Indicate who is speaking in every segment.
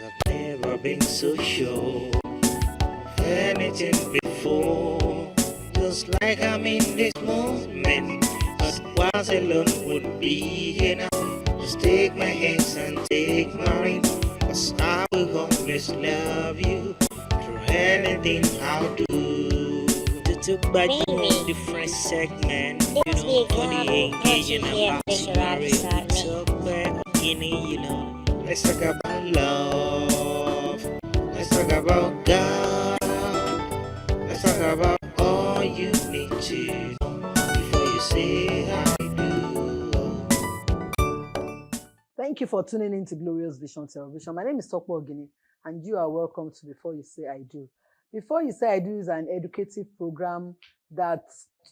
Speaker 1: I've never been so sure of anything before. Just like I'm in this moment, but was alone would be enough. Just take my hands and take my ring, 'cause I will always love you through anything I'll do. To talk about different segment, for the engaging about story. Talk about OGINNI, Let's talk about love. Let's talk about God. Let's talk about all you need to know before you say I do.
Speaker 2: Thank you for tuning in to Glorious Vision Television. My name is Tope, and you are welcome to Before You Say I Do. Before You Say I Do is an educative program that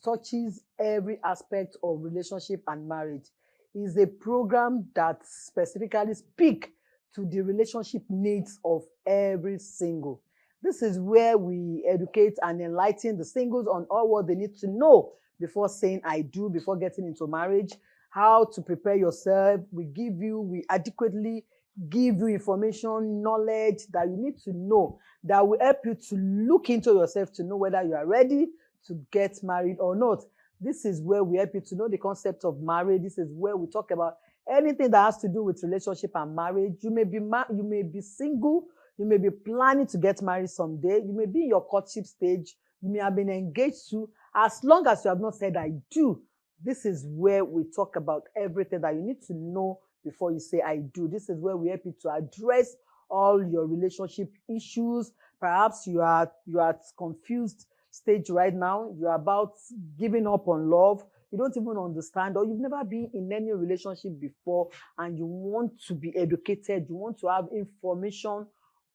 Speaker 2: touches every aspect of relationship and marriage. It is a program that specifically speaks to the relationship needs of every single. This is where we educate and enlighten the singles on all what they need to know before saying I do, before getting into marriage, how to prepare yourself. We adequately give you information, knowledge that you need to know that will help you to look into yourself to know whether you are ready to get married or not. This is where we help you to know the concept of marriage. This is where we talk about anything that has to do with relationship and marriage. You may be single, you may be planning to get married someday, you may be in your courtship stage, you may have been engaged to. As long as you have not said I do, this is where we talk about everything that you need to know before you say I do. This is where we help you to address all your relationship issues. Perhaps you are confused stage right now. You're about giving up on love. You don't even understand, or you've never been in any relationship before, and you want to be educated. You want to have information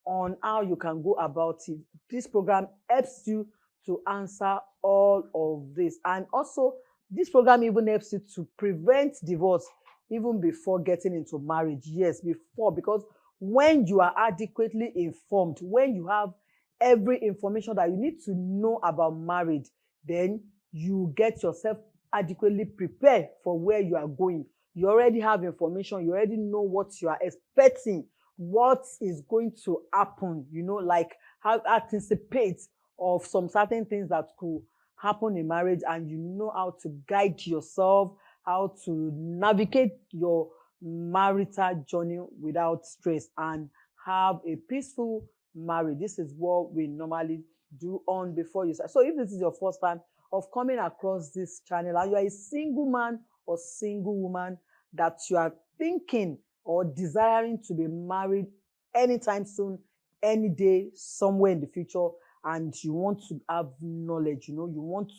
Speaker 2: on how you can go about it. This program helps you to answer all of this. And also, this program even helps you to prevent divorce even before getting into marriage. Yes, before, because when you are adequately informed, when you have every information that you need to know about marriage, then you get yourself adequately prepared for where you are going. You already have information. You already know what you are expecting, what is going to happen, like how anticipate of some certain things that could happen in marriage, and you know how to guide yourself, how to navigate your marital journey without stress and have a peaceful marriage. This is what we normally do on Before You Say. So if this is your first time of coming across this channel and you are a single man or single woman that you are thinking or desiring to be married anytime soon, any day, somewhere in the future, and you want to have knowledge, you want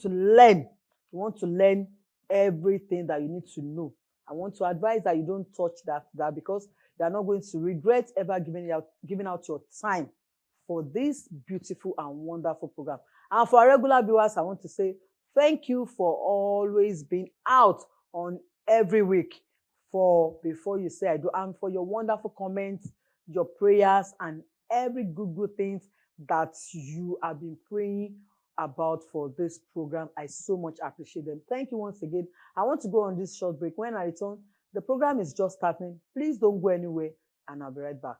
Speaker 2: to learn everything that you need to know. I want to advise that you don't touch that because you are not going to regret ever giving out your time for this beautiful and wonderful program. And for our regular viewers, I want to say thank you for always being out on every week for Before You Say I Do, and for your wonderful comments, your prayers, and every good things that you have been praying about for this program. I so much appreciate them. Thank you once again. I want to go on this short break. When I return, the program is just starting. Please don't go anywhere, and I'll be right back.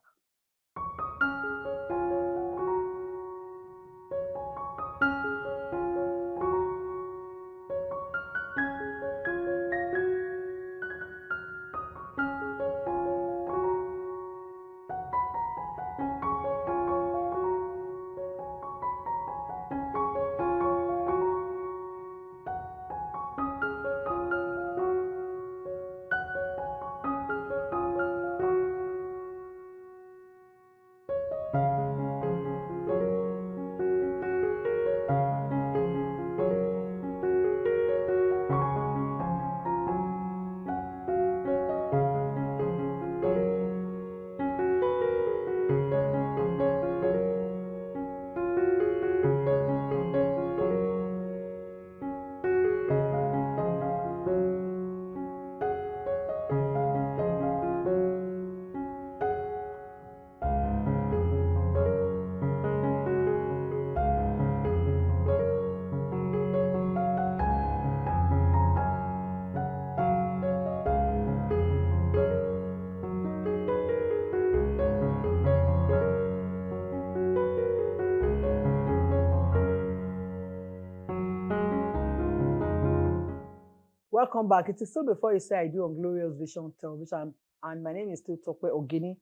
Speaker 2: welcome back. It is still Before You Say I Do on Glorious Vision Television, and my name is still Tope OGINNI.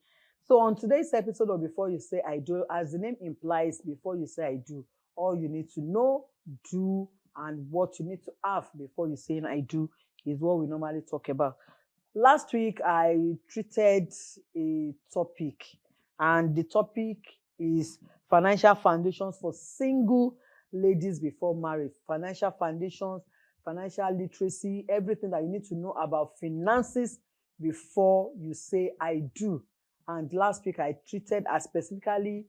Speaker 2: So on today's episode of Before You Say I Do, as the name implies, before you say I do, all you need to know, do, and what you need to have before you say I do is what we normally talk about. Last week, I treated a topic, and the topic is financial foundations for single ladies before marriage. Financial foundations, financial literacy, everything that you need to know about finances before you say I do. And last week I treated, I specifically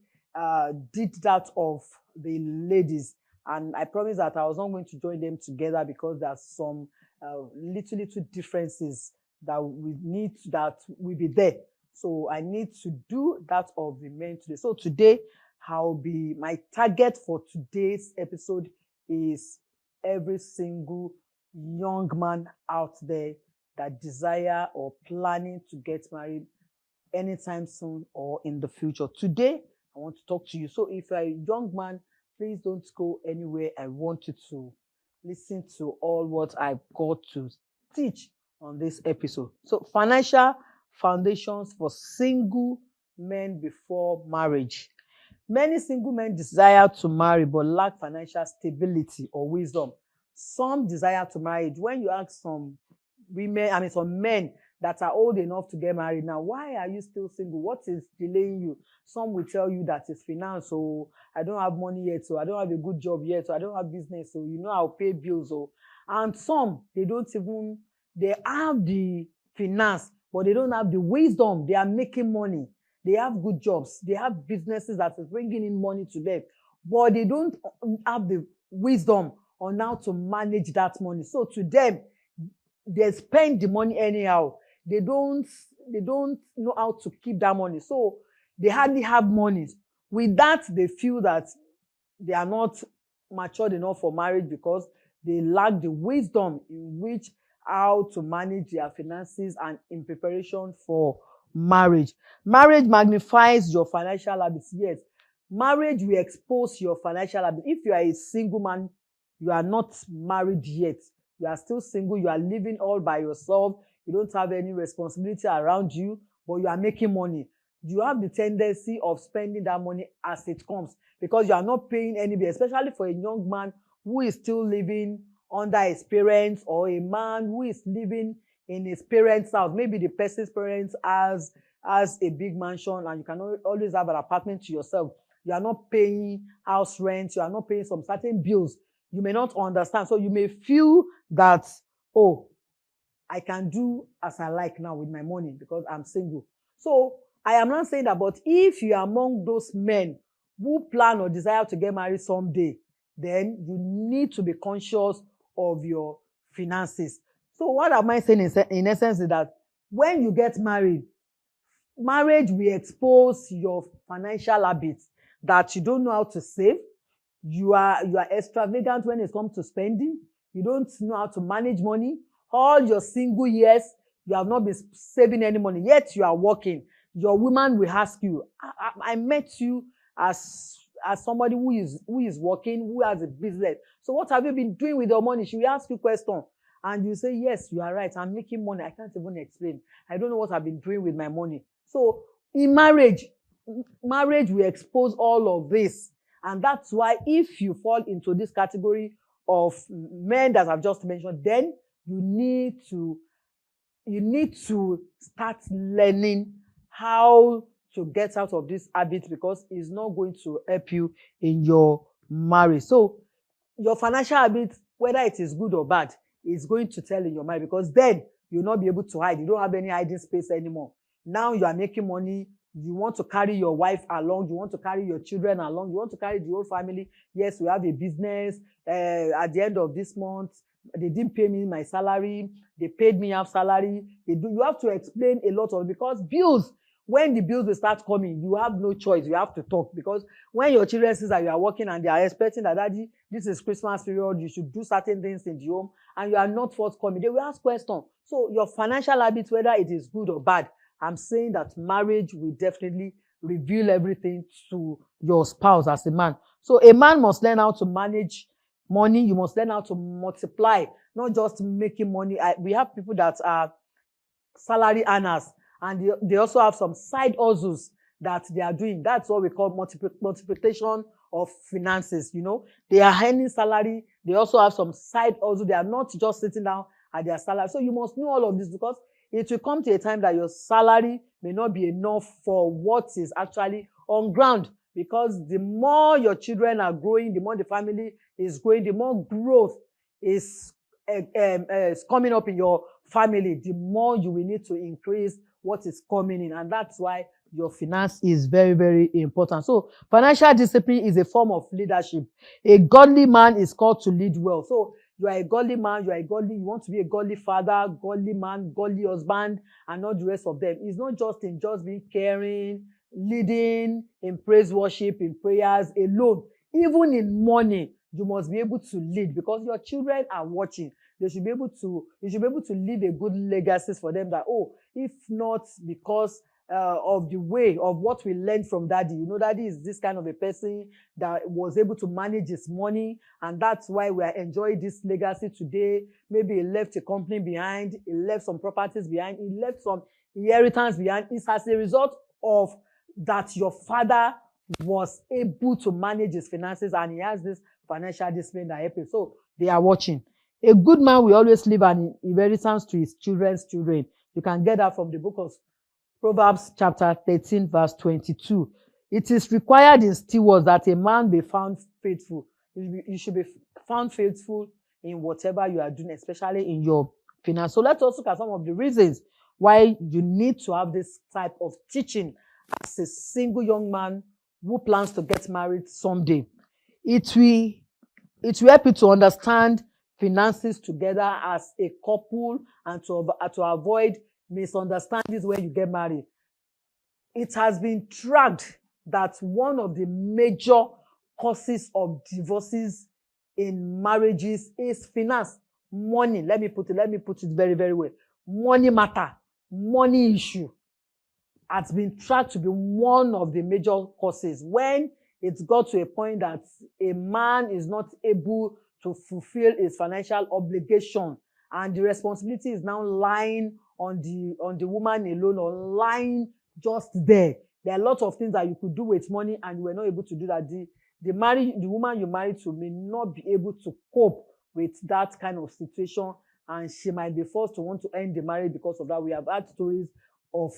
Speaker 2: did that of the ladies, and I promised that I was not going to join them together because there's some little differences that will be there. So I need to do that of the men today. So today my target for today's episode is every single young man out there that desire or planning to get married anytime soon or in the future. Today, I want to talk to you. So if you're a young man, please don't go anywhere. I want you to listen to all what I've got to teach on this episode. So financial foundations for single men before marriage. Many single men desire to marry but lack financial stability or wisdom. Some desire to marry. When you ask some men that are old enough to get married now, why are you still single? What is delaying you? Some will tell you that it's finance, so I don't have money yet, so I don't have a good job yet, so I don't have business, so I'll pay bills. And some, they have the finance, but they don't have the wisdom. They are making money. They have good jobs. They have businesses that is bringing in money to them, but they don't have the wisdom on how to manage that money. So to them, they spend the money anyhow. They don't know how to keep that money. So they hardly have money. With that, they feel that they are not matured enough for marriage because they lack the wisdom in which how to manage their finances and in preparation for marriage. Marriage magnifies your financial habits. Yes, marriage will expose your financial habits. If you are a single man, you are not married yet, you are still single, you are living all by yourself, you don't have any responsibility around you, but you are making money, you have the tendency of spending that money as it comes because you are not paying any bill, especially for a young man who is still living under his parents, or a man who is living in his parents' house. Maybe the person's parents has a big mansion and you can always have an apartment to yourself. You are not paying house rent, you are not paying some certain bills. You may not understand. So you may feel that, oh, I can do as I like now with my money because I'm single. So I am not saying that, but if you are among those men who plan or desire to get married someday, then you need to be conscious of your finances. So what am I saying in essence is that when you get married, marriage will expose your financial habits, that you don't know how to save. You are extravagant when it comes to spending. You don't know how to manage money. All your single years, you have not been saving any money, yet you are working. Your woman will ask you, I met you as somebody who is working, who has a business. So what have you been doing with your money? She will ask you a question. And you say, yes, you are right. I'm making money. I can't even explain. I don't know what I've been doing with my money. So in marriage will expose all of this. And that's why if you fall into this category of men that I've just mentioned, then you need to start learning how to get out of this habit, because it's not going to help you in your marriage. So your financial habit, whether it is good or bad, is going to tell in your marriage, because then you'll not be able to hide. You don't have any hiding space anymore. Now you are making money. You want to carry your wife along. You want to carry your children along. You want to carry the whole family. Yes, we have a business. At the end of this month, they didn't pay me my salary. They paid me half salary. You have to explain a lot of, because bills, when the bills will start coming, you have no choice. You have to talk, because when your children see that you are working and they are expecting that, daddy, this is Christmas period, you should do certain things in the home, and you are not forthcoming, they will ask questions. So your financial habits, whether it is good or bad, I'm saying that marriage will definitely reveal everything to your spouse as a man. So a man must learn how to manage money, you must learn how to multiply, not just making money. We have people that are salary earners, and they also have some side hustles that they are doing. That's what we call multiplication of finances. You know, they are earning salary. They also have some side hustle. They are not just sitting down at their salary. So you must know all of this, because it will come to a time that your salary may not be enough for what is actually on ground. Because the more your children are growing, the more the family is growing, the more growth is coming up in your family, the more you will need to increase what is coming in. And that's why your finance is very, very important. So financial discipline is a form of leadership. A godly man is called to lead well. So you are a godly man, you want to be a godly father, godly man, godly husband, and not the rest of them. It's not just in just being caring, leading in praise worship, in prayers alone. Even in money, you must be able to lead, because your children are watching. You should be able to leave a good legacy for them, that, if not because of the way of what we learned from daddy. You know, daddy is this kind of a person that was able to manage his money, and that's why we are enjoying this legacy today. Maybe he left a company behind, he left some properties behind, he left some inheritance behind. It's as a result of that your father was able to manage his finances, and he has this financial discipline that helps him. So they are watching. A good man will always leave an inheritance to his children's children. You can get that from the book of Proverbs chapter 13 verse 22. It is required in stewards that a man be found faithful. You should be found faithful in whatever you are doing, especially in your finance. So let's also look at some of the reasons why you need to have this type of teaching as a single young man who plans to get married someday. It will help you to understand finances together as a couple, and to avoid misunderstandings when you get married. It has been tracked that one of the major causes of divorces in marriages is finance, money. Let me put it very, very well. Money matter, money issue has been tracked to be one of the major causes. When it's got to a point that a man is not able to fulfill his financial obligation, and the responsibility is now lying on the woman alone, or lying just there. There are a lot of things that you could do with money, and you were not able to do that. The woman you married to may not be able to cope with that kind of situation, and she might be forced to want to end the marriage because of that. We have had stories of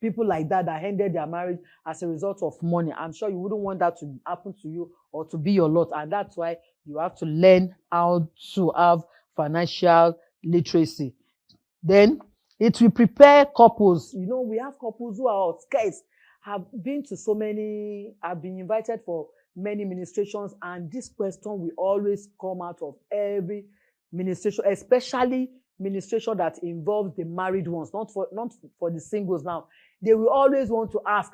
Speaker 2: people like that ended their marriage as a result of money. I'm sure you wouldn't want that to happen to you or to be your lot, and that's why you have to learn how to have financial literacy. Then it will prepare couples. You know, we have couples who are scarce. I've been invited for many ministrations, and this question will always come out of every ministration, especially ministration that involves the married ones, not for the singles now. They will always want to ask,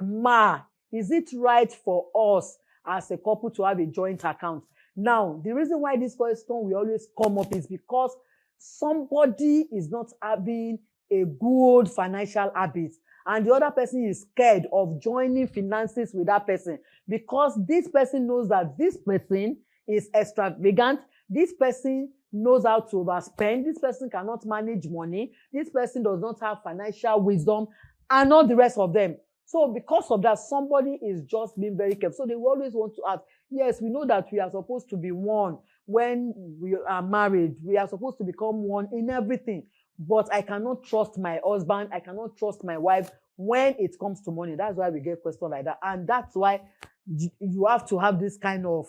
Speaker 2: is it right for us as a couple to have a joint account? Now, the reason why this question will always come up is because somebody is not having a good financial habit, and the other person is scared of joining finances with that person, because this person knows that this person is extravagant, this person knows how to overspend, this person cannot manage money, this person does not have financial wisdom, and all the rest of them. So because of that, somebody is just being very careful. So they will always want to ask, yes, we know that we are supposed to be one when we are married. We are supposed to become one in everything. But I cannot trust my husband, I cannot trust my wife when it comes to money. That's why we get questions like that. And that's why you have to have this kind of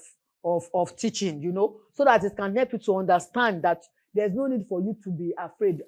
Speaker 2: teaching, you know, so that it can help you to understand that there's no need for you to be afraid.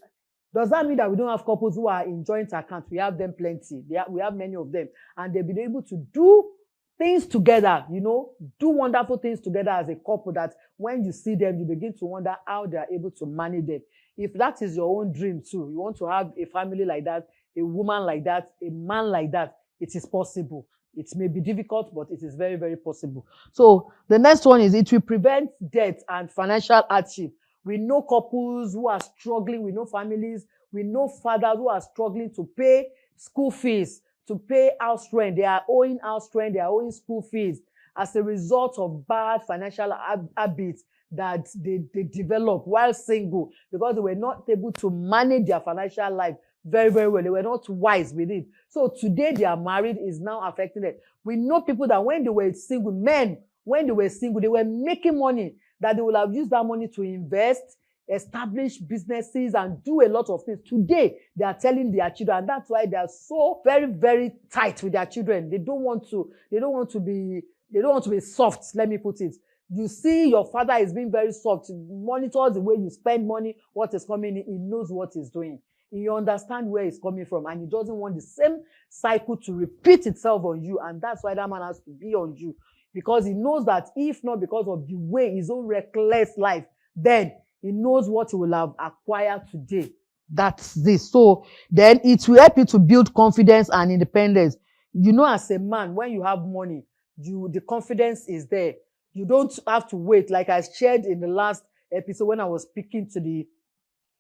Speaker 2: Does that mean that we don't have couples who are in joint accounts? We have them plenty. We have many of them. And they've been able to do things together, you know, do wonderful things together as a couple, that when you see them, you begin to wonder how they are able to manage them. If that is your own dream too, you want to have a family like that, a woman like that, a man like that, it is possible. It may be difficult, but it is very, very possible. So the next one is, it will prevent debt and financial hardship. We know couples who are struggling. We know families. We know fathers who are struggling to pay school fees, to pay house rent. They are owing house rent. They are owing school fees as a result of bad financial habits that they developed while single, because they were not able to manage their financial life very, very well. They were not wise with it. So today they are married, is now affecting it. We know people that when they were single, men, when they were single, they were making money, that they will have used that money to invest, establish businesses, and do a lot of things. Today, they are telling their children, and that's why they are so very, very tight with their children. They don't want to be soft, let me put it. You see your father is being very soft, monitors the way you spend money, what is coming in, he knows what he's doing. He understands where it's coming from, and he doesn't want the same cycle to repeat itself on you, and that's why that man has to be on you, because he knows that if not because of the way his own reckless life, then he knows what he will have acquired today. That's this. So then it will help you to build confidence and independence. You know, as a man, when you have money, the confidence is there. You don't have to wait. Like I shared in the last episode when I was speaking to the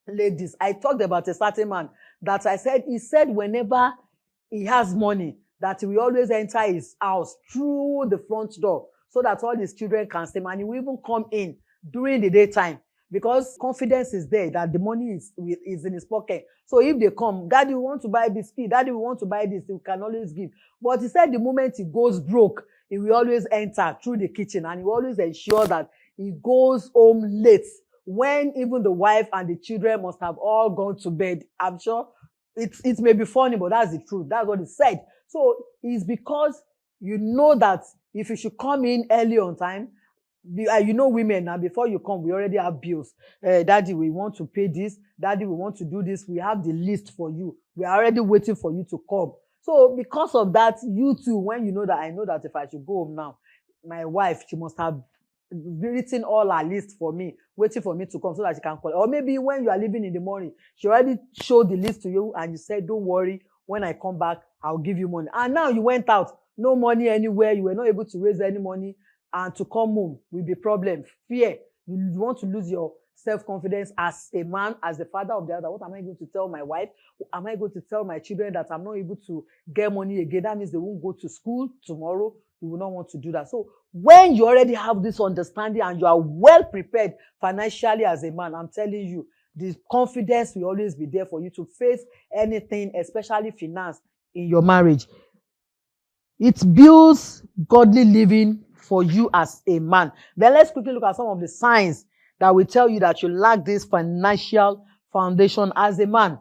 Speaker 2: ladies, I talked about a certain man that he said whenever he has money, that he will always enter his house through the front door so that all his children can see him, and he will even come in during the daytime, because confidence is there that the money is in his pocket. So if they come, daddy, we want to buy biscuit, daddy, we want to buy this, he can always give. But he said the moment he goes broke, he will always enter through the kitchen, and he will always ensure that he goes home late, when even the wife and the children must have all gone to bed. I'm sure it may be funny, but that's the truth. That's what he said. So it's because you know that if you should come in early on time, you know, women now, before you come, we already have bills. Daddy, we want to pay this. Daddy, we want to do this. We have the list for you. We are already waiting for you to come. So because of that, you too, when you know that, I know that if I should go home now, my wife, she must have written all her list for me, waiting for me to come so that she can call. Or maybe when you are leaving in the morning, she already showed the list to you and you said, don't worry, when I come back, I'll give you money. And now you went out, no money anywhere, you were not able to raise any money, and to come home will be problem. Fear. You want to lose your self-confidence as a man, as the father of the other. What am I going to tell my wife? Am I going to tell my children that I'm not able to get money again? That means they won't go to school tomorrow. You will not want to do that. So when you already have this understanding and you are well prepared financially as a man, I'm telling you, the confidence will always be there for you to face anything, especially finance, in your marriage. It builds godly living for you as a man. Then let's quickly look at some of the signs that will tell you that you lack this financial foundation as a man.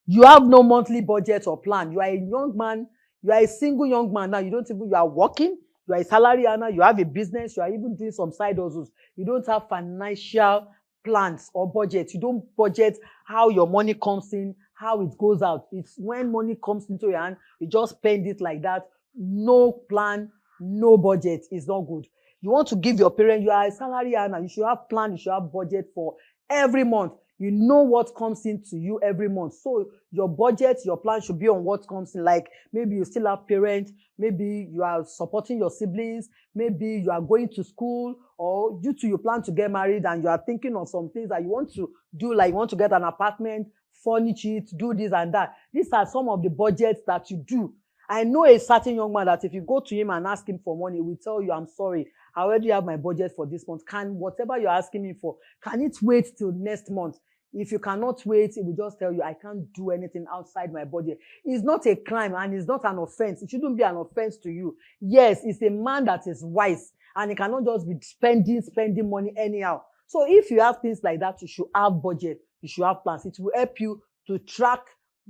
Speaker 2: You have no monthly budget or plan. You are a young man. You are a single young man now. You are working. You are a salary earner. You have a business. You are even doing some side hustles. You don't have financial plans or budget. You don't budget how your money comes in, how it goes out. It's when money comes into your hand, you just spend it like that. No plan, no budget is not good. You want to give your parents, you are a salary earner, you should have plan, you should have budget for every month. You know what comes into you every month. So your budget, your plan should be on what comes in. Like maybe you still have parents, maybe you are supporting your siblings, maybe you are going to school, or due to you plan to get married and you are thinking of some things that you want to do, like you want to get an apartment, furnish it, do this and that. These are some of the budgets that you do. I know a certain young man that if you go to him and ask him for money, he will tell you, I'm sorry, I already have my budget for this month. Can whatever you're asking me for, can it wait till next month? If you cannot wait, he will just tell you, I can't do anything outside my budget. It's not a crime and it's not an offense. It shouldn't be an offense to you. Yes, it's a man that is wise and he cannot just be spending money anyhow. So if you have things like that, you should have budget. You should have plans. It will help you to track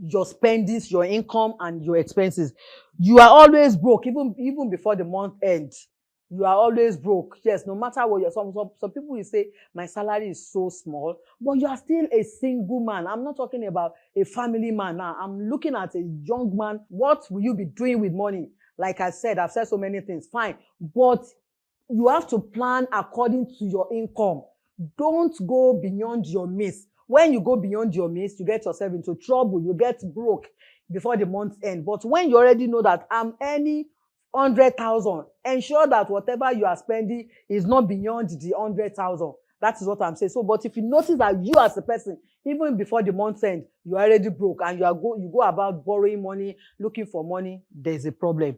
Speaker 2: your spendings, your income, and your expenses. You are always broke, even before the month ends. You are always broke. Yes, no matter what you're. Some people will say, my salary is so small, but you are still a single man. I'm not talking about a family man now. I'm looking at a young man. What will you be doing with money? Like I said, I've said so many things. Fine. But you have to plan according to your income. Don't go beyond your means. When you go beyond your means, you get yourself into trouble. You get broke before the month end. But when you already know that I'm earning 100,000, ensure that whatever you are spending is not beyond the 100,000. That is what I'm saying. So, but if you notice that you as a person, even before the month end, you are already broke and you go about borrowing money, looking for money, there's a problem.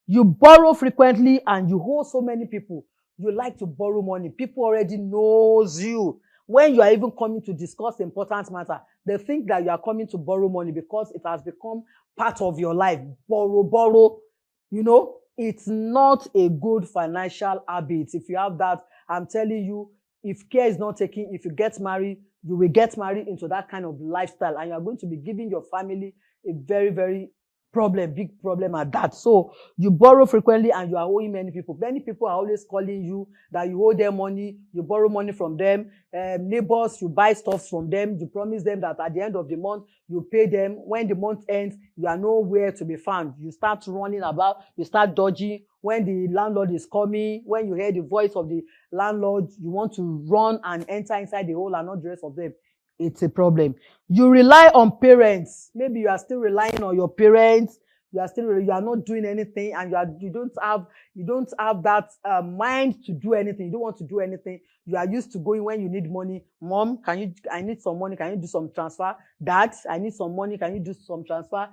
Speaker 2: You borrow frequently and you owe so many people. You like to borrow money. People already knows you. When you are even coming to discuss important matter, they think that you are coming to borrow money because it has become part of your life. Borrow. You know, it's not a good financial habit. If you have that, I'm telling you, if care is not taken, if you get married, you will get married into that kind of lifestyle, and you are going to be giving your family a very, very big problem at that. So you borrow frequently and you are owing many people. Many people are always calling you that you owe them money, you borrow money from them. Neighbors, you buy stuff from them, you promise them that at the end of the month, you pay them. When the month ends, you are nowhere to be found. You start running about, you start dodging. When the landlord is coming, when you hear the voice of the landlord, you want to run and enter inside the hole and not the rest of them. It's a problem. You rely on parents. Maybe you are still relying on your parents. You are not doing anything, and you don't have that mind to do anything. You don't want to do anything. You are used to going when you need money. Mom, I need some money. Can you do some transfer? Dad, I need some money. Can you do some transfer?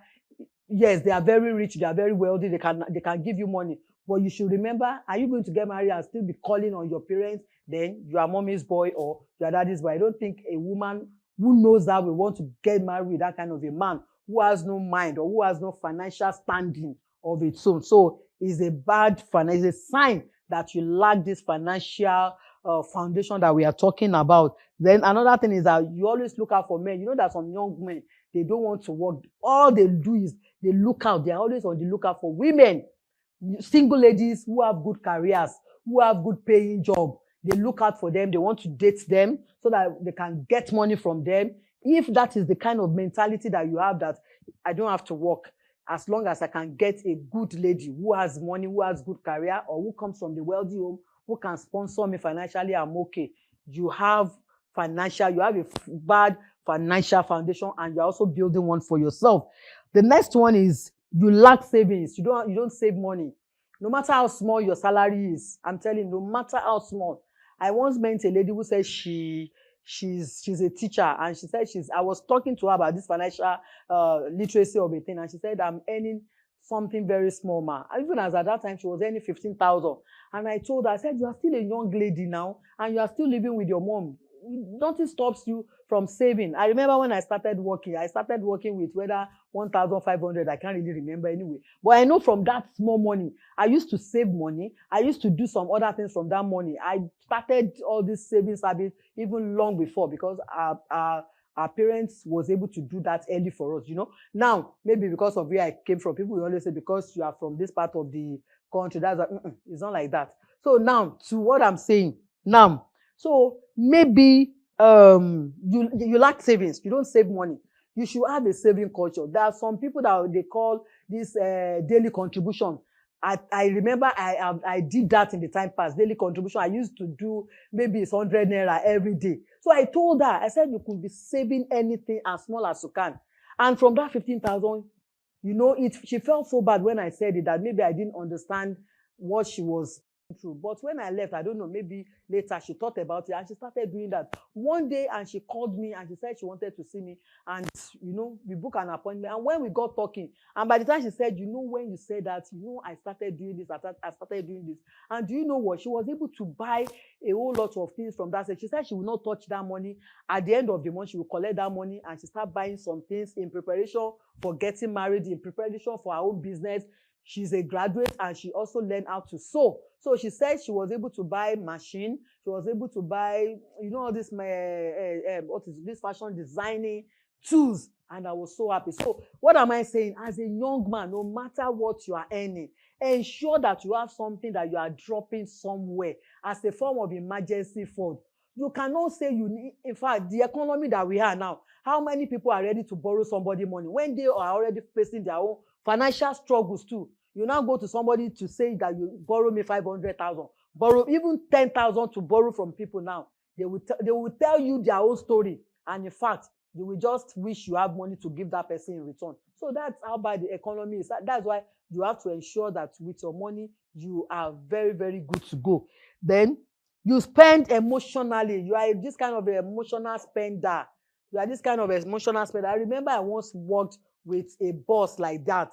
Speaker 2: Yes, they are very rich. They are very wealthy. They can give you money. But you should remember, are you going to get married and still be calling on your parents? Then you are mommy's boy or your daddy's boy. I don't think a woman who knows that will want to get married with that kind of a man who has no mind or who has no financial standing of its own. So it's a it's a sign that you lack this financial foundation that we are talking about. Then another thing is that you always look out for men. You know that some young men, they don't want to work. All they do is they look out. They are always on the lookout for women, single ladies who have good careers, who have good paying job. They look out for them. They want to date them so that they can get money from them. If that is the kind of mentality that you have, that I don't have to work, as long as I can get a good lady who has money, who has good career, or who comes from the wealthy home, who can sponsor me financially, I'm okay. You have a bad financial foundation, and you're also building one for yourself. The next one is you lack savings. You don't save money. No matter how small your salary is, I'm telling you, no matter how small. I once met a lady who said she's a teacher, and she said I was talking to her about this financial literacy of a thing, and she said, I'm earning something very small, ma. Even as at that time, she was earning 15,000. And I told her, I said, you are still a young lady now, and you are still living with your mom. Nothing stops you from saving. I remember when I started working with whether 1,500, I can't really remember anyway. But I know from that small money, I used to save money. I used to do some other things from that money. I started all this savings habit even long before, because our parents was able to do that early for us, you know. Now, maybe because of where I came from, people will always say, because you are from this part of the country, that's like, it's not like that. So now, to what I'm saying now, so maybe you lack savings. You don't save money. You should have a saving culture. There are some people that they call this daily contribution. I remember I did that in the time past. Daily contribution. I used to do maybe it's 100 naira every day. So I told her, I said, you could be saving anything as small as you can. And from that 15,000, you know, she felt so bad when I said it that maybe I didn't understand what she was through. But when I left, I don't know, maybe later she thought about it and she started doing that. One day, and she called me and she said she wanted to see me, and you know, we booked an appointment. And when we got talking, and by the time she said, you know, when you said that, you know, I started doing this, I started doing this. And do you know what? She was able to buy a whole lot of things from that. She said she will not touch that money. At the end of the month, she will collect that money and she start buying some things in preparation for getting married, in preparation for her own business. She's a graduate and she also learned how to sew. So she said she was able to buy machine. She was able to buy, you know, all this what is this fashion designing tools, and I was so happy. So what am I saying? As a young man, no matter what you are earning, ensure that you have something that you are dropping somewhere as a form of emergency fund. You cannot say you need, in fact, the economy that we are now, how many people are ready to borrow somebody money when they are already facing their own financial struggles too? You now go to somebody to say that you borrow me 500,000, borrow even 10,000 to borrow from people now. They will tell you their own story, and in fact, you will just wish you have money to give that person in return. So that's how bad the economy is. That's why you have to ensure that with your money, you are very, very good to go. Then you spend emotionally. You are this kind of emotional spender. You are this kind of emotional spender. I remember I once worked with a boss like that.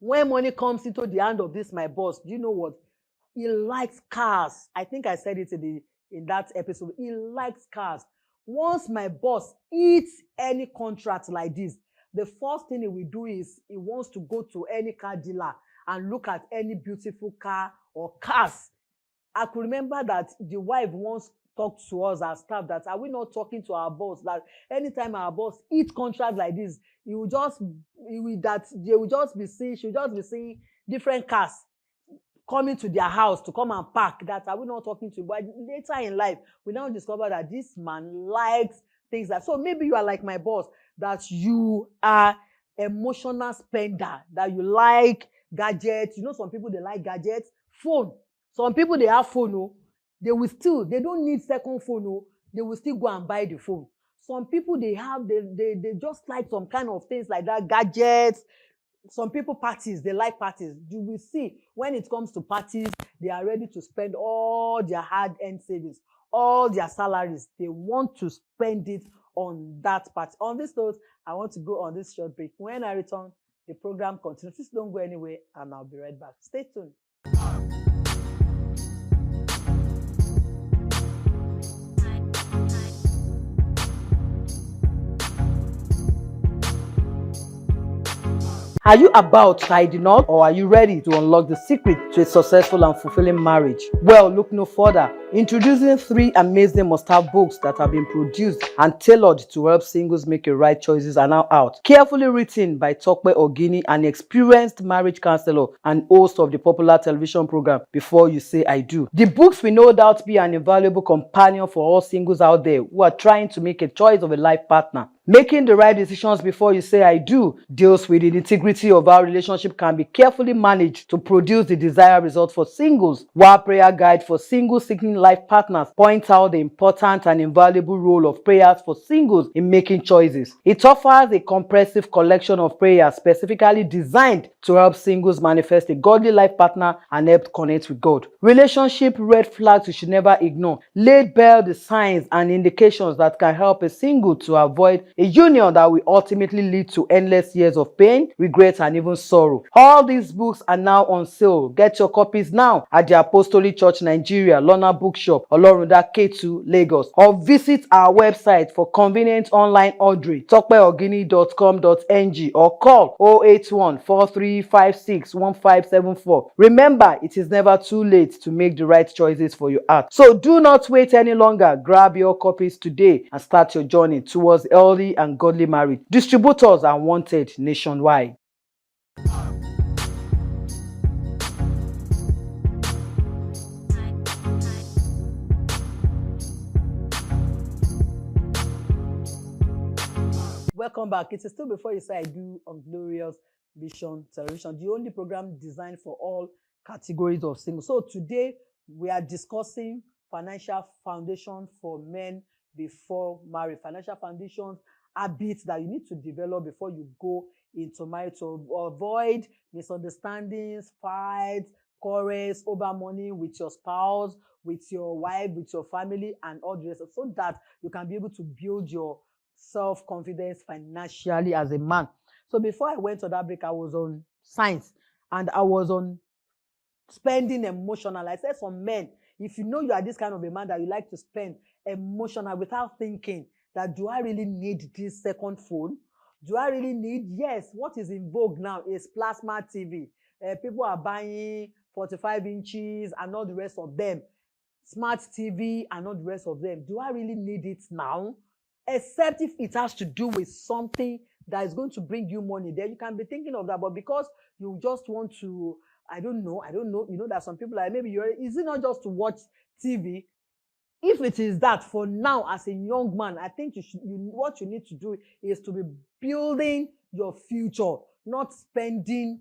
Speaker 2: When money comes into the hand of this my boss, do you know what? He likes cars. I think I said it in that episode. He likes cars. Once my boss eats any contract like this, the first thing he will do is he wants to go to any car dealer and look at any beautiful car or cars. I could remember that the wife once talked to us as staff that are we not talking to our boss that anytime our boss eats contract like this, she will just be seeing different cars coming to their house to come and park. That are we not talking to? But later in life, we now discover that this man likes things that. So maybe you are like my boss, that you are emotional spender, that you like gadgets. You know, some people they like gadgets. Phone. Some people they have phone. Oh, they don't need second phone. Oh, they will still go and buy the phone. Some people they just like some kind of things like that, gadgets. Some people parties, they like parties. You will see when it comes to parties, they are ready to spend all their hard-earned savings, all their salaries. They want to spend it on that party. On this note, I want to go on this short break. When I return, the program continues. Please don't go anywhere, and I'll be right back. Stay tuned. Are you about tidying up, or are you ready to unlock the secret to a successful and fulfilling marriage? Well, look no further. Introducing 3 amazing must-have books that have been produced and tailored to help singles make the right choices are now out. Carefully written by Tope, an experienced marriage counselor and host of the popular television program Before You Say I Do. The books will no doubt be an invaluable companion for all singles out there who are trying to make a choice of a life partner. Making the right decisions before you say I do deals with the integrity of how relationship can be carefully managed to produce the desired result for singles, while Prayer Guide for Singles Seeking Life Partners points out the important and invaluable role of prayers for singles in making choices. It offers a comprehensive collection of prayers specifically designed to help singles manifest a godly life partner and help connect with God. Relationship red flags you should never ignore. Laid bare the signs and indications that can help a single to avoid a union that will ultimately lead to endless years of pain, regret, and even sorrow. All these books are now on sale. Get your copies now at the Apostolic Church Nigeria, LAWNA Bookshop, Olorunda K2, Lagos, or visit our website for convenient online ordering, topeogini.com.ng, or call 081 4356 1574. Remember, it is never too late to make the right choices for your heart. So do not wait any longer. Grab your copies today and start your journey towards healthy and godly marriage. Distributors are wanted nationwide. Welcome back. It is still Before You Say I Do on Glorious Vision Television, the only program designed for all categories of singles. So today we are discussing financial foundation for men before marriage. Financial foundations, habits that you need to develop before you go into marriage to avoid misunderstandings, fights, quarrels over money with your spouse, with your wife, with your family, and all the rest, so that you can be able to build your self-confidence financially as a man. So before I went to that break, I was on science and I was on spending emotional. I said some men, if you know you are this kind of a man that you like to spend emotional without thinking that do I really need this second phone? Do I really need? Yes, what is in vogue now is plasma TV. People are buying 45 inches and all the rest of them. Smart TV and all the rest of them. Do I really need it now? Except if it has to do with something that is going to bring you money, then you can be thinking of that. But because you just want to, I don't know, you know that some people are maybe is it not just to watch TV? If it is that, for now as a young man, I think what you need to do is to be building your future, not spending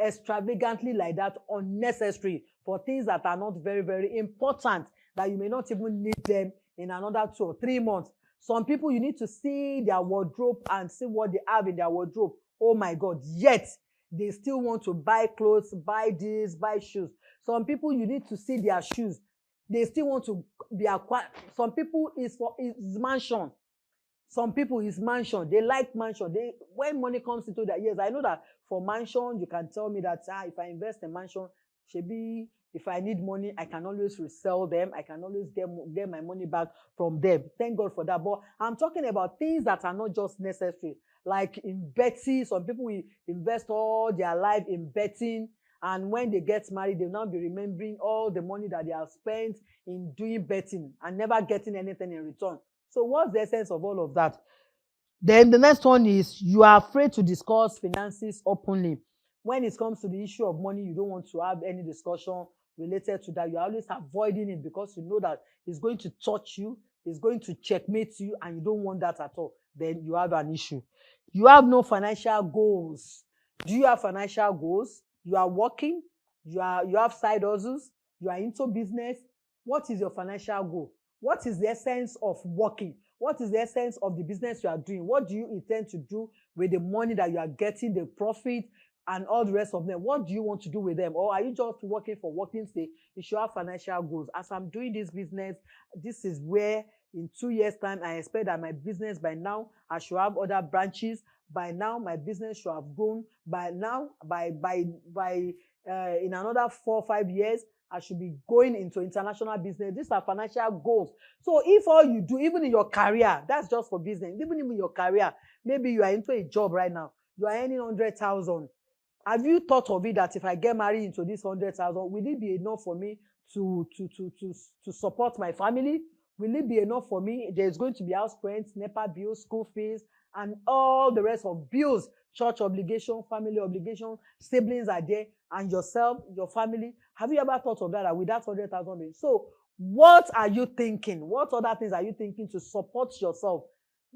Speaker 2: extravagantly like that unnecessary for things that are not very, very important, that you may not even need them in another 2 or 3 months. Some people, you need to see their wardrobe and see what they have in their wardrobe. Oh my God, yet they still want to buy clothes, buy this, buy shoes. Some people, you need to see their shoes. They still want to be acquired. Some people is mansion. Some people is mansion. They like mansion. When money comes into their ears, I know that for mansion, you can tell me that if I invest in mansion, Shebi, if I need money, I can always resell them. I can always get my money back from them. Thank God for that. But I'm talking about things that are not just necessary. Like in betting, some people will invest all their life in betting, and when they get married, they'll now be remembering all the money that they have spent in doing betting and never getting anything in return. So what's the essence of all of that? Then the next one is you are afraid to discuss finances openly. When it comes to the issue of money, you don't want to have any discussion related to that. You're always avoiding it because you know that it's going to touch you, it's going to checkmate you, and you don't want that at all. Then you have an issue. You have no financial goals. Do you have financial goals? You are working, you have side hustles, you are into business. What is your financial goal? What is the essence of working? What is the essence of the business you are doing? What do you intend to do with the money that you are getting, the profit, and all the rest of them? What do you want to do with them? Or are you just working for working's sake? You should have financial goals. As I'm doing this business, this is where in 2 years' time, I expect that my business by now, I should have other branches. By now, my business should have grown. By now, in another 4 or 5 years, I should be going into international business. These are financial goals. So if all you do, even in your career, that's just for business, even in your career, maybe you are into a job right now, you are earning 100,000. Have you thought of it that if I get married into this 100,000, will it be enough for me to support my family? Will it be enough for me? There's going to be house rent, NEPA bills, school fees, and all the rest of bills, church obligation, family obligation, siblings are there, and yourself, your family. Have you ever thought of that with that 100,000? So what are you thinking? What other things are you thinking to support yourself?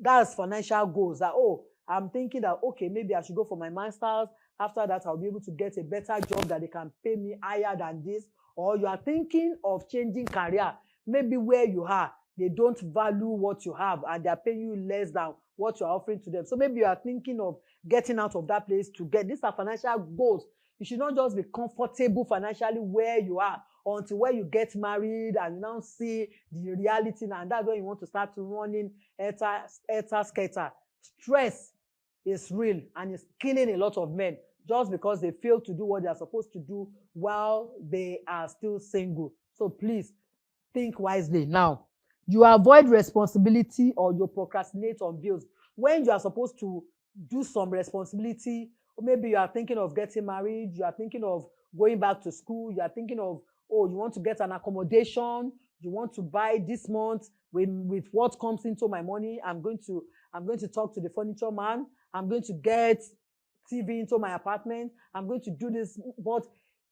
Speaker 2: That's financial goals. That, oh, I'm thinking that, okay, maybe I should go for my master's. After that, I'll be able to get a better job that they can pay me higher than this. Or you are thinking of changing career. Maybe where you are, they don't value what you have and they're paying you less than what you're offering to them. So maybe you are thinking of getting out of that place to get. These are financial goals. You should not just be comfortable financially where you are until where you get married and you now see the reality, and that's when you want to start running scatter. Stress is real and it's killing a lot of men just because they fail to do what they are supposed to do while they are still single. So please think wisely. Now, you avoid responsibility or you procrastinate on bills. When you are supposed to do some responsibility, or maybe you are thinking of getting married, you are thinking of going back to school, you are thinking of, oh, you want to get an accommodation, you want to buy this month with what comes into my money. I'm going to talk to the furniture man. I'm going to get TV into my apartment. I'm going to do this. But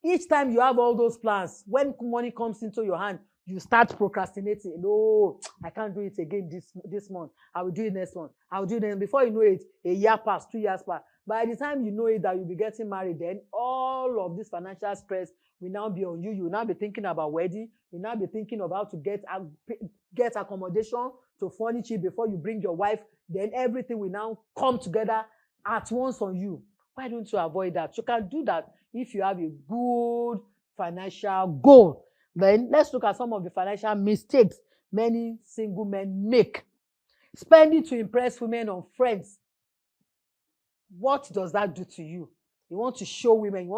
Speaker 2: each time you have all those plans, when money comes into your hand, you start procrastinating. No, I can't do it again this month. I will do it next month. I will do it. Before you know it, a year passed, 2 years passed. By the time you know it that you'll be getting married, then all of this financial stress will now be on you. You will now be thinking about wedding. You will now be thinking of how to get accommodation to furnish it before you bring your wife. Then everything will now come together at once on you. Why don't you avoid that? You can do that if you have a good financial goal. Then let's look at some of the financial mistakes many single men make. Spending to impress women or friends. What does that do to you? You want to show women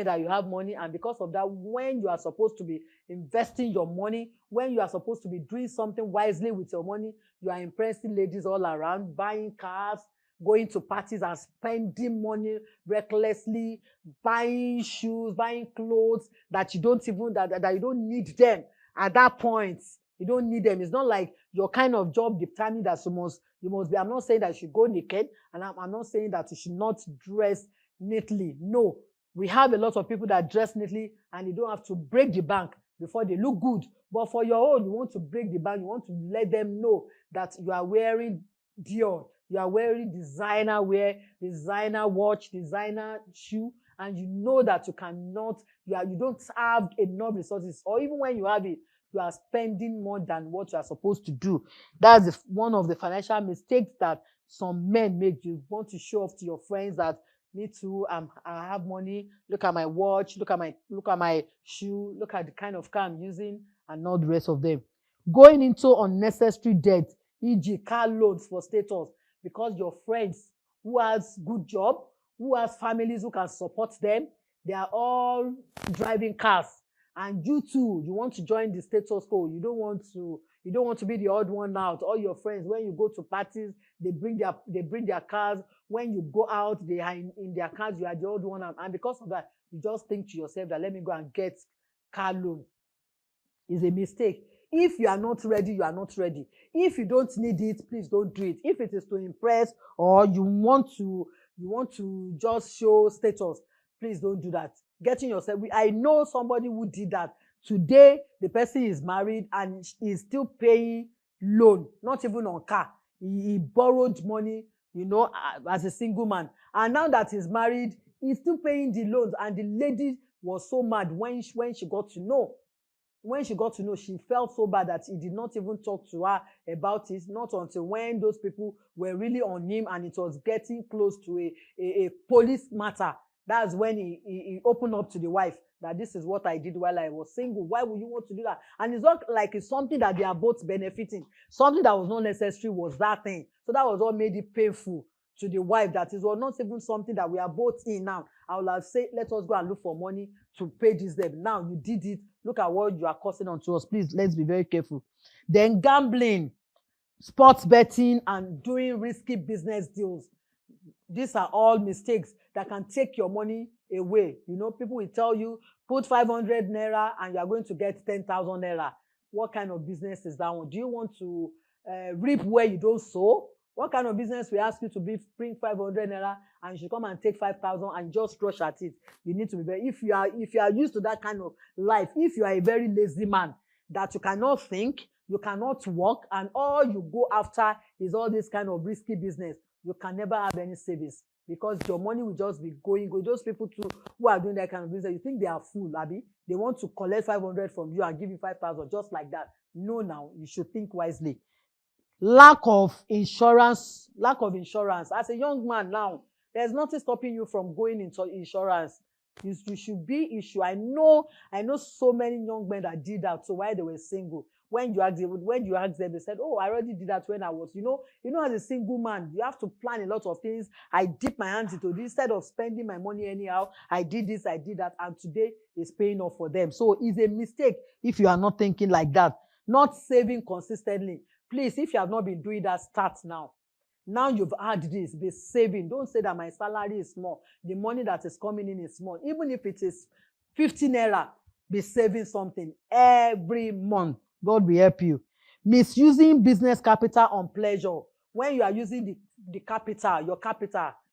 Speaker 2: that you have money, and because of that, when you are supposed to be investing your money, when you are supposed to be doing something wisely with your money, you are impressing ladies all around, buying cars, going to parties and spending money recklessly, buying shoes, buying clothes that you don't need them at that point. You don't need them. It's not like your kind of job determines that you must be. I'm not saying that you should go naked, and I'm not saying that you should not dress neatly. No, we have a lot of people that dress neatly and you don't have to break the bank before they look good. But for your own, you want to break the bank. You want to let them know that you are wearing Dior, you are wearing designer wear, designer watch, designer shoe, and you know that you don't have enough resources, or even when you have it, you are spending more than what you are supposed to do. That's one of the financial mistakes that some men make. You want to show off to your friends that me too, I have money. Look at my watch. Look at my shoe. Look at the kind of car I'm using, and all the rest of them. Going into unnecessary debt, e.g., car loans for status, because your friends who has good job, who has families who can support them, They are all driving cars. And you too, you want to join the status quo. You don't want to be the odd one out. All your friends, when you go to parties, they bring their cars. When you go out, they are in their cars, you are the odd one out. And because of that, you just think to yourself that let me go and get car loan. It's a mistake. If you are not ready, you are not ready. If you don't need it, please don't do it. If it is to impress or you want to just show status, please don't do that. Getting yourself, I know somebody who did that. Today, the person is married and is still paying loan, not even on car. He borrowed money, as a single man. And now that he's married, he's still paying the loans. And the lady was so mad when she got to know. When she got to know, she felt so bad that he did not even talk to her about it, not until when those people were really on him and it was getting close to a police matter. That's when he opened up to the wife that this is what I did while I was single. Why would you want to do that? And it's not like it's something that they are both benefiting. Something that was not necessary was that thing. So that was what made it painful to the wife, that it was not even something that we are both in now. I would have said, let us go and look for money to pay this debt. Now you did it. Look at what you are causing onto us. Please, let's be very careful. Then gambling, sports betting, and doing risky business deals. These are all mistakes that can take your money away. People will tell you, put 500 naira and you are going to get 10,000 naira. What kind of business is that one? Do you want to reap where you don't sow? What kind of business will ask you to bring 500 naira and you should come and take 5,000 and just rush at it? You need to be very, if you are used to that kind of life, if you are a very lazy man that you cannot think, you cannot work, and all you go after is all this kind of risky business, you can never have any savings because your money will just be going. Those people too who are doing that kind of business, you think they are fool, Abi? They want to collect 500 from you and give you 5,000 just like that. No, now you should think wisely. Lack of insurance. As a young man now, there's nothing stopping you from going into insurance. You should be issue. I know so many young men that did that. So while they were single, when you ask them, they said, "Oh, I already did that when I was." As a single man, you have to plan a lot of things. I dip my hands into this instead of spending my money anyhow. I did this, I did that, and today it's paying off for them. So it's a mistake if you are not thinking like that. Not saving consistently. Please, if you have not been doing that, start now. Now you've had this, be saving. Don't say that my salary is small. The money that is coming in is small. Even if it is 50 naira, be saving something every month. God will help you. Misusing business capital on pleasure. When you are using your capital,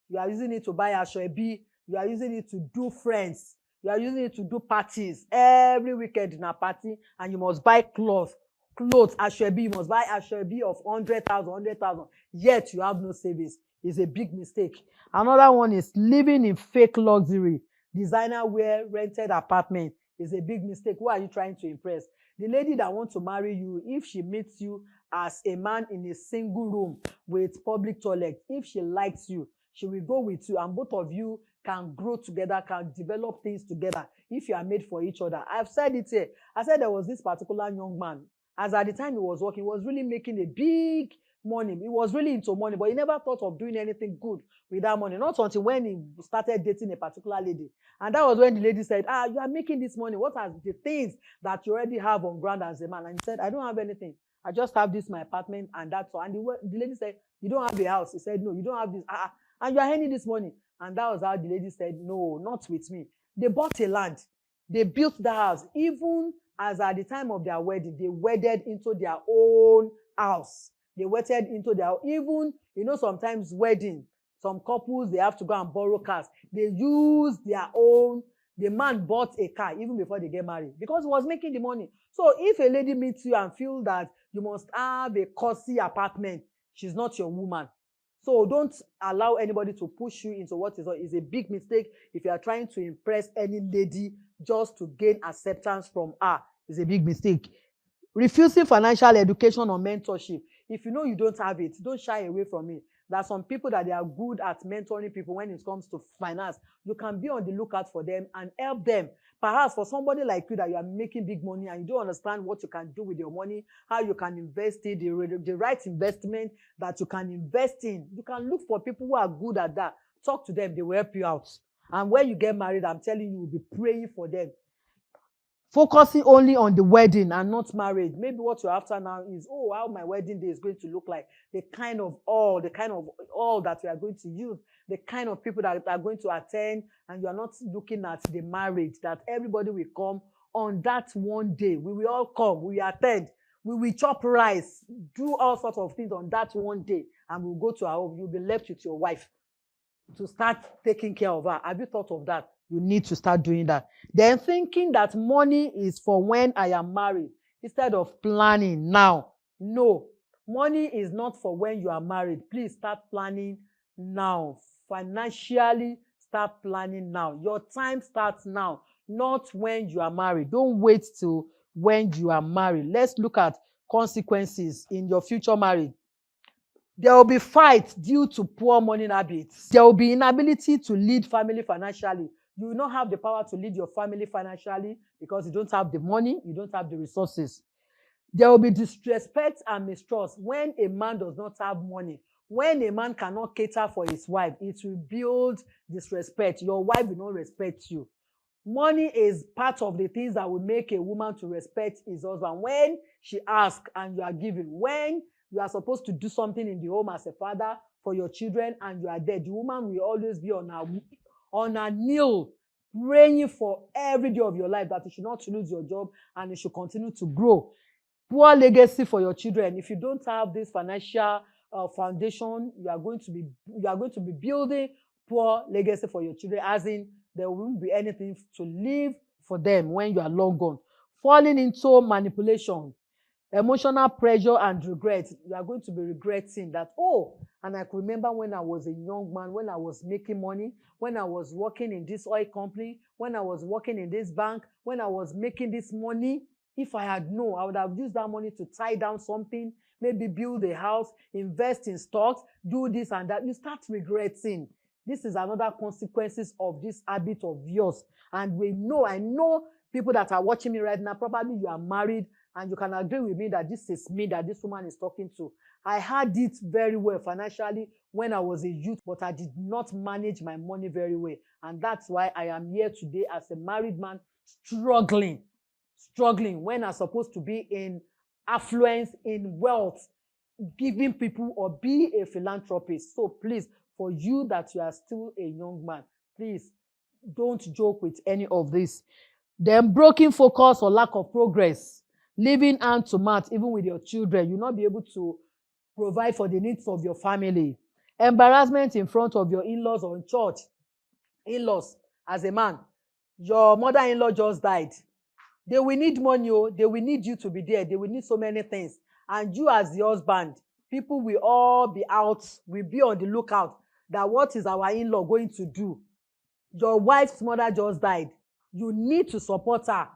Speaker 2: you are using it to buy asoebi, you are using it to do friends, you are using it to do parties. Every weekend in a party, and you must buy clothes, asoebi, you must buy asoebi of 100,000, yet you have no savings. It's a big mistake. Another one is living in fake luxury. Designer wear, rented apartment is a big mistake. Who are you trying to impress? The lady that wants to marry you, if she meets you as a man in a single room with public toilet, if she likes you, she will go with you, and both of you can grow together, can develop things together if you are made for each other. I've said it here. I said there was this particular young man, as at the time he was working, he was really making a big money. He was really into money, but he never thought of doing anything good with that money. Not until when he started dating a particular lady. And that was when the lady said, you are making this money. What are the things that you already have on ground as a man? And he said, I don't have anything. I just have this, my apartment, and that's all. And the lady said, you don't have a house. He said, no, you don't have this. And you are earning this money. And that was how the lady said, no, not with me. They bought a land. They built the house. Even as at the time of their wedding, they wedded into their own house. They wedded into their, even, sometimes wedding, some couples, they have to go and borrow cars. They use their own. The man bought a car even before they get married because he was making the money. So if a lady meets you and feels that you must have a cozy apartment, she's not your woman. So don't allow anybody to push you into what is a big mistake. If you are trying to impress any lady just to gain acceptance from her, it's a big mistake. Refusing financial education or mentorship. If you know you don't have it, don't shy away from it. There are some people that they are good at mentoring people when it comes to finance. You can be on the lookout for them and help them. Perhaps for somebody like you that you are making big money and you don't understand what you can do with your money, how you can invest it, the right investment that you can invest in. You can look for people who are good at that. Talk to them, they will help you out. And when you get married, I'm telling you, you'll be praying for them. Focusing only on the wedding and not marriage. Maybe what you're after now is, oh, how my wedding day is going to look like, the kind of all that we are going to use, the kind of people that are going to attend, and you are not looking at the marriage, that everybody will come on that one day. We will all come, we will attend, we will chop rice, do all sorts of things on that one day, and we'll go to our home. You'll be left with your wife to start taking care of her. Have you thought of that? You need to start doing that. Then thinking that money is for when I am married instead of planning now. No, money is not for when you are married. Please start planning now. Financially, start planning now. Your time starts now, not when you are married. Don't wait till when you are married. Let's look at consequences in your future marriage. There will be fights due to poor money habits. There will be inability to lead family financially. You will not have the power to lead your family financially because you don't have the money, you don't have the resources. There will be disrespect and mistrust when a man does not have money. When a man cannot cater for his wife, it will build disrespect. Your wife will not respect you. Money is part of the things that will make a woman to respect his husband. When she asks and you are giving, when you are supposed to do something in the home as a father for your children and you are there, the woman will always be on her knee, praying for every day of your life that you should not lose your job and you should continue to grow. Poor legacy for your children. If you don't have this financial foundation, you are going to be building poor legacy for your children, as in there won't be anything to leave for them when you are long gone. Falling into manipulation, emotional pressure and regret. You are going to be regretting that, oh, and I could remember when I was a young man, when I was making money, when I was working in this oil company, when I was working in this bank, when I was making this money. If I had known, I would have used that money to tie down something, maybe build a house, invest in stocks, do this and that. You start regretting. This is another consequences of this habit of yours. And I know people that are watching me right now, probably you are married, and you can agree with me that this is me that this woman is talking to. I had it very well financially when I was a youth, but I did not manage my money very well. And that's why I am here today as a married man, struggling when I'm supposed to be in affluence, in wealth, giving people or be a philanthropist. So please, for you that you are still a young man, please don't joke with any of this. Then broken focus or lack of progress, living hand to mouth, even with your children, you'll not be able to provide for the needs of your family. Embarrassment in front of your in-laws or in church. In-laws, as a man, your mother-in-law just died. They will need money, they will need you to be there, they will need so many things. And you as the husband, people will all be out, will be on the lookout that what is our in-law going to do? Your wife's mother just died. You need to support her,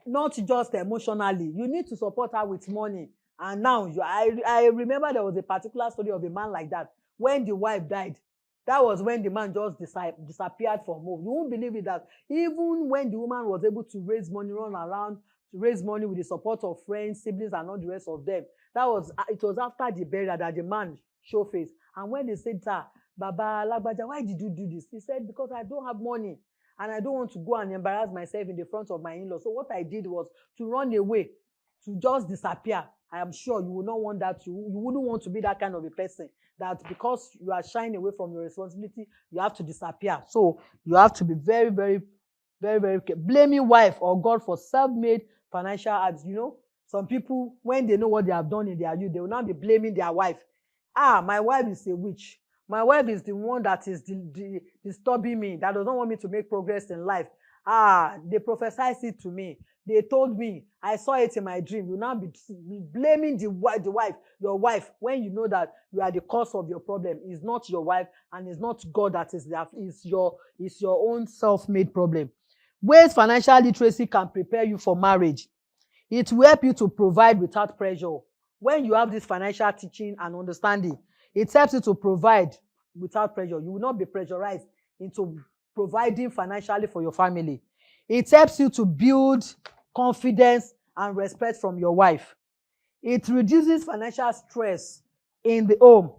Speaker 2: not just emotionally. You need to support her with money. And now, I remember there was a particular story of a man like that. When the wife died, that was when the man just disappeared from home. You won't believe it that even when the woman was able to raise money, run around to raise money with the support of friends, siblings, and all the rest of them, it was after the burial that the man showed face. And when they said, Baba Lagbaja, why did you do this? He said, because I don't have money and I don't want to go and embarrass myself in the front of my in-law. So what I did was to run away, to just disappear. I am sure you will not want that. You wouldn't want to be that kind of a person that because you are shying away from your responsibility, you have to disappear. So you have to be very, very, very, very careful. Blaming wife or God for self-made financial habits. You know, some people, when they know what they have done in their youth, they will not be blaming their wife. My wife is a witch. My wife is the one that is disturbing me, that doesn't want me to make progress in life. They prophesied it to me. They told me, I saw it in my dream. You now be blaming the wife, your wife, when you know that you are the cause of your problem. It's not your wife and it's not God that is there. It's your own self-made problem. Ways financial literacy can prepare you for marriage. It will help you to provide without pressure. When you have this financial teaching and understanding, it helps you to provide without pressure. You will not be pressurized into providing financially for your family. It helps you to build confidence and respect from your wife. It reduces financial stress in the home.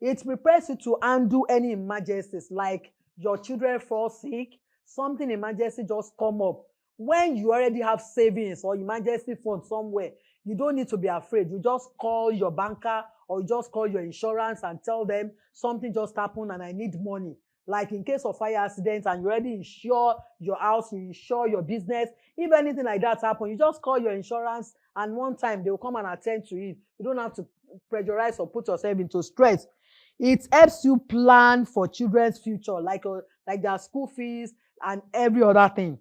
Speaker 2: It prepares you to handle any emergencies, like your children fall sick, something emergency just come up. When you already have savings or emergency fund somewhere, you don't need to be afraid. You just call your banker or you just call your insurance and tell them something just happened and I need money. Like in case of fire accidents and you already insure your house, you insure your business. If anything like that happens, you just call your insurance and one time they will come and attend to it. You don't have to pressurize or put yourself into stress. It helps you plan for children's future, like their school fees and every other thing.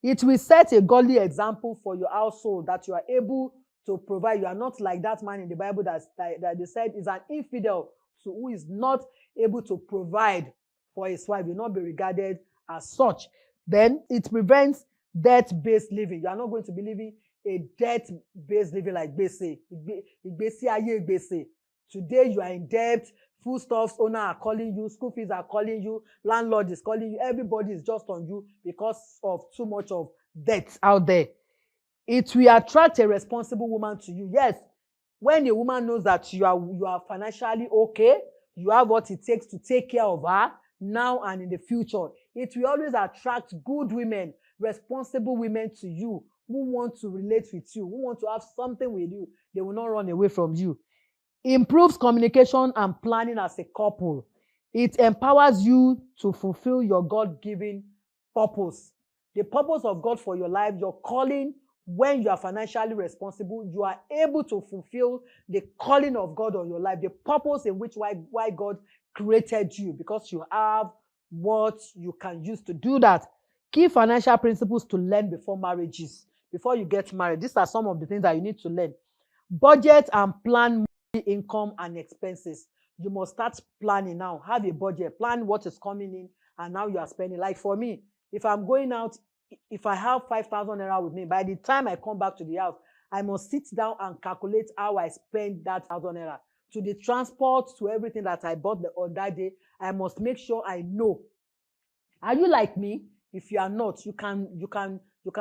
Speaker 2: It will set a godly example for your household that you are able to provide. You are not like that man in the Bible that they said is an infidel, so who is not able to provide for his wife, will not be regarded as such. Then it prevents debt-based living. You are not going to be living a debt-based living like gbese. Today you are in debt, foodstuffs owner are calling you, school fees are calling you, landlord is calling you, everybody is just on you because of too much of debt out there. It will attract a responsible woman to you. Yes, when a woman knows that you are financially okay, you have what it takes to take care of her now and in the future, it will always attract good women, responsible women to you who want to relate with you, who want to have something with you. They will not run away from you. Improves communication and planning as a couple. It empowers you to fulfill your God-given purpose. The purpose of God for your life, your calling. When you are financially responsible, you are able to fulfill the calling of God on your life, the purpose in which why God created you, because you have what you can use to do that. Key financial principles to learn before marriages, before you get married. These are some of the things that you need to learn. Budget and plan income and expenses. You must start planning now. Have a budget. Plan what is coming in and now you are spending. Like for me, if I'm going out, if I have 5,000 naira with me, by the time I come back to the house, I must sit down and calculate how I spend that 1,000 naira. To the transport, to everything that I bought on that day, I must make sure I know. Are you like me? If you are not, you can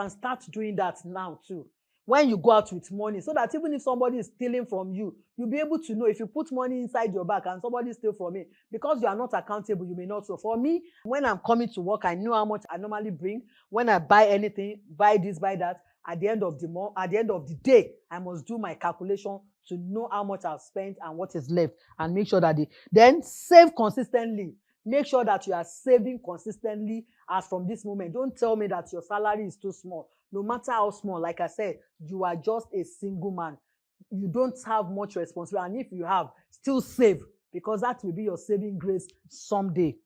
Speaker 2: start doing that now too. When you go out with money, so that even if somebody is stealing from you, you'll be able to know. If you put money inside your bag and somebody steals from it, because you are not accountable, you may not. So for me, when I'm coming to work, I know how much I normally bring. When I buy anything, buy this, buy that, at the end of the month, at the end of the day, I must do my calculation to know how much I've spent and what is left, and make sure that then save consistently. Make sure that you are saving consistently as from this moment. Don't tell me that your salary is too small. No matter how small, like I said, you are just a single man. You don't have much responsibility. And if you have, still save, because that will be your saving grace someday.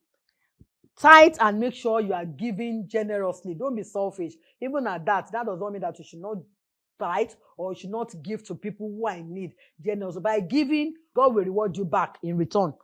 Speaker 2: Tithe and make sure you are giving generously. Don't be selfish. Even at that does not mean that you should not tithe or you should not give to people who are in need generously. By giving, God will reward you back in return.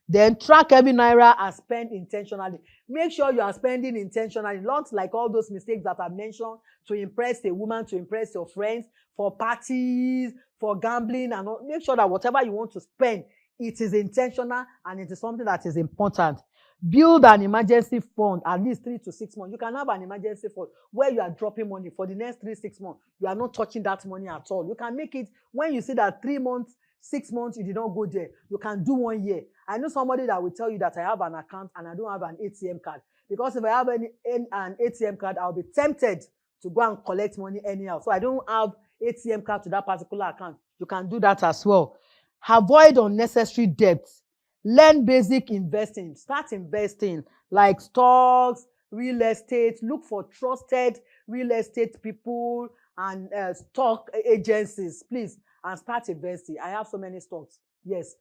Speaker 2: Then track every naira and spend intentionally. Make sure you are spending intentionally, not like all those mistakes that I mentioned, to impress a woman, to impress your friends, for parties, for gambling, and all. Make sure that whatever you want to spend, it is intentional and it is something that is important. Build an emergency fund at least 3 to 6 months. You can have an emergency fund where you are dropping money for the next 3-6 months. You are not touching that money at all. You can make it when you see that 3 months, 6 months, you did not go there. You can do 1 year. I know somebody that will tell you that I have an account and I don't have an ATM card. Because if I have an ATM card, I'll be tempted to go and collect money anyhow. So I don't have ATM card to that particular account. You can do that as well. Avoid unnecessary debt. Learn basic investing. Start investing like stocks, real estate. Look for trusted real estate people and stock agencies, please, and start investing. I have so many stocks. Yes,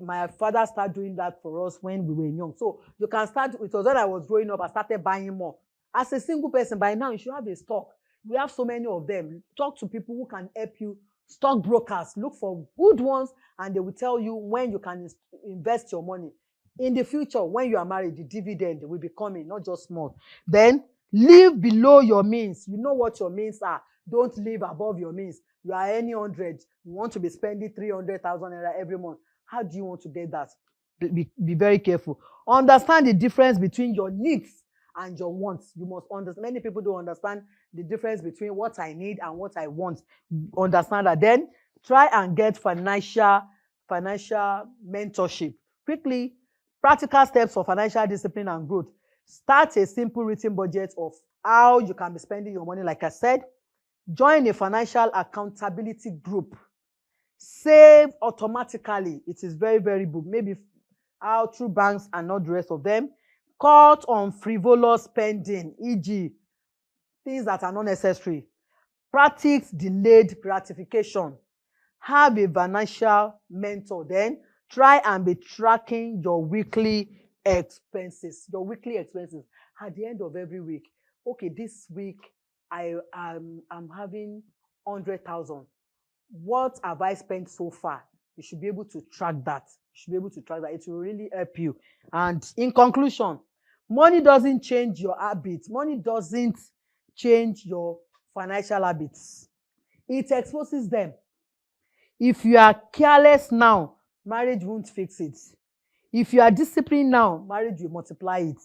Speaker 2: my father started doing that for us when we were young. So you can start. It was when I was growing up, I started buying more. As a single person, by now you should have a stock. We have so many of them. Talk to people who can help you. Stockbrokers, look for good ones, and they will tell you when you can invest your money. In the future, when you are married, the dividend will be coming, not just small. Then live below your means. You know what your means are. Don't live above your means. You are earning 100. You want to be spending 300,000 naira every month. How do you want to get that? Be very careful. Understand the difference between your needs and your wants. You must understand. Many people don't understand the difference between what I need and what I want. Understand that. Then try and get financial mentorship. Quickly, practical steps for financial discipline and growth. Start a simple written budget of how you can be spending your money. Like I said, join a financial accountability group. Save automatically. It is very, very good. Maybe out through banks and not the rest of them. Cut on frivolous spending, e.g., things that are not necessary. Practice delayed gratification. Have a financial mentor. Then try and be tracking your weekly expenses. At the end of every week. Okay, this week I'm having 100,000. What have I spent so far? You should be able to track that. It will really help you. And in conclusion, money doesn't change your habits. Money doesn't change your financial habits. It exposes them. If you are careless now, marriage won't fix it. If you are disciplined now, marriage will multiply it.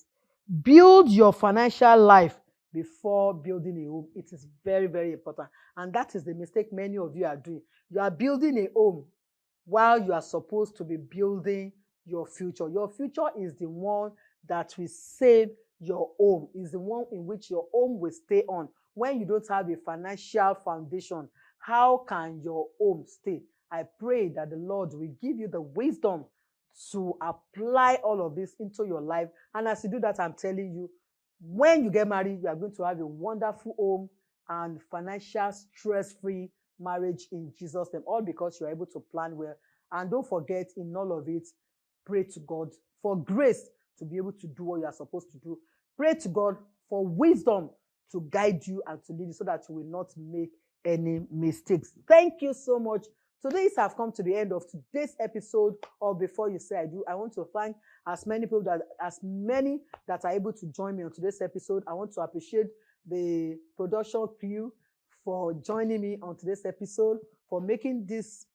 Speaker 2: Build your financial life before building a home. It is very, very important. And that is the mistake many of you are doing. You are building a home while you are supposed to be building your future. Your future is the one that will save your home, is the one in which your home will stay on. When you don't have a financial foundation, how can your home stay? I pray that the Lord will give you the wisdom to apply all of this into your life. And as you do that, I'm telling you, when you get married, you are going to have a wonderful home and financial stress-free marriage in Jesus' name. All because you are able to plan well. And don't forget, in all of it, pray to God for grace to be able to do what you are supposed to do. Pray to God for wisdom to guide you and to lead you so that you will not make any mistakes. Thank you so much. Today's have come to the end of today's episode of Before You Say I Do. I want to thank as many that are able to join me on today's episode. I want to appreciate the production crew for joining me on today's episode, for making this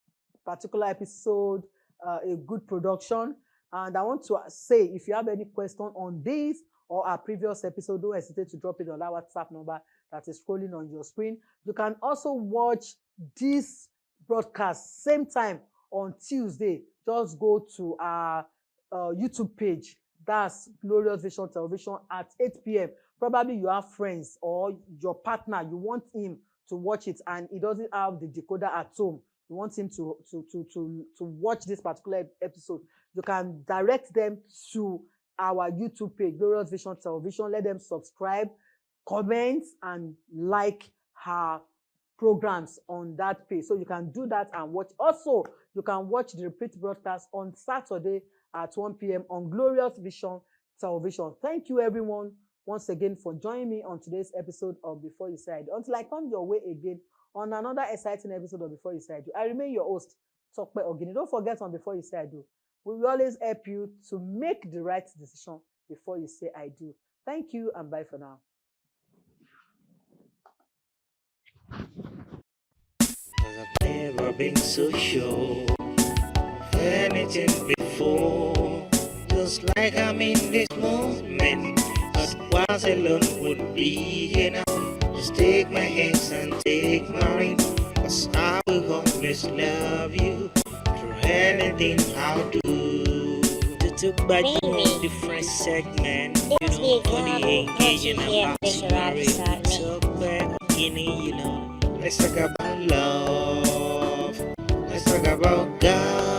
Speaker 2: particular episode a good production. And I want to say, if you have any question on this or our previous episode, don't hesitate to drop it on our WhatsApp number that is scrolling on your screen. You can also watch this broadcast same time on Tuesday. Just go to our YouTube page. That's Glorious Vision Television at 8 p.m. Probably you have friends or your partner, you want him to watch it and he doesn't have the decoder at home. You want him to watch this particular episode. You can direct them to our YouTube page, Glorious Vision Television. Let them subscribe, comment, and like her programs on that page. So you can do that and watch. Also, you can watch the repeat broadcast on Saturday at 1 p.m. on Glorious Vision Television. Thank you, everyone, once again for joining me on today's episode of Before You Say I Do. Until I come your way again on another exciting episode of Before You Say I Do, I remain your host, Tope OGINNI. Don't forget, on Before You Say I Do, we will always help you to make the right decision before you say I do. Thank you and bye for now.
Speaker 1: I've never been so sure of anything before. Just like I'm in this moment, but once alone would be enough. Just take my hands and take mine, 'cause I will always love you through anything I'll do. To back on different segment, for the engaging about marriage. Tope OGINNI, let's talk about love. Let's talk about God.